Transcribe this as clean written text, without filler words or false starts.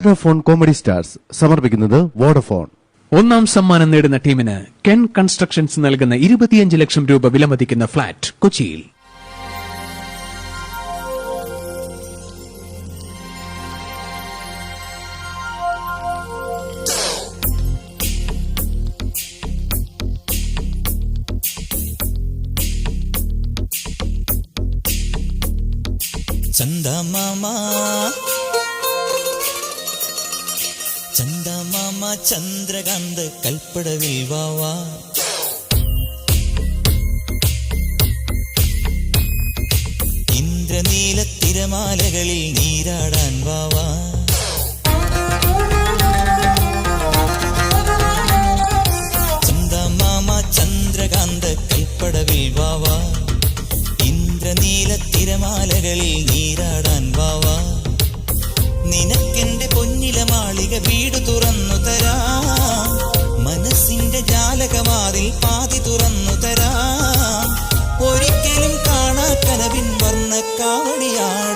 Vodafone comedy stars സമർപ്പിക്കുന്നത് Vodafone. ഒന്നാം സമ്മാനം നേടുന്ന ടീമിന് കെൻ കൺസ്ട്രക്ഷൻസ് നൽകുന്ന 25 ലക്ഷം രൂപ വിലമതിക്കുന്ന ഫ്ളാറ്റ് കൊച്ചിയിൽ. ചന്ദമാമ ചന്ദ്രകാന്ത് കൽപ്പടവിൽ വാവാ, ഇന്ദ്രനീല തിരമാലകളിൽ നീരാടാൻ വാവാ, ചന്ദമാമ ചന്ദ്രകാന്ത് കൽപ്പടവിൽ വാവാ, ഇന്ദ്രനീല തിരമാലകളിൽ നീരാടാൻ വാവാ, നിനക്കെന്റെ പൊന്നില മാളിക വീട് തുറന്നു തരാം, മനസ്സിന്റെ ജാലകവാതിൽ പാതി തുറന്നു തരാം, ഒരിക്കലും കാണാ കനവിൻ വർണ്ണ കാവടിയാണ്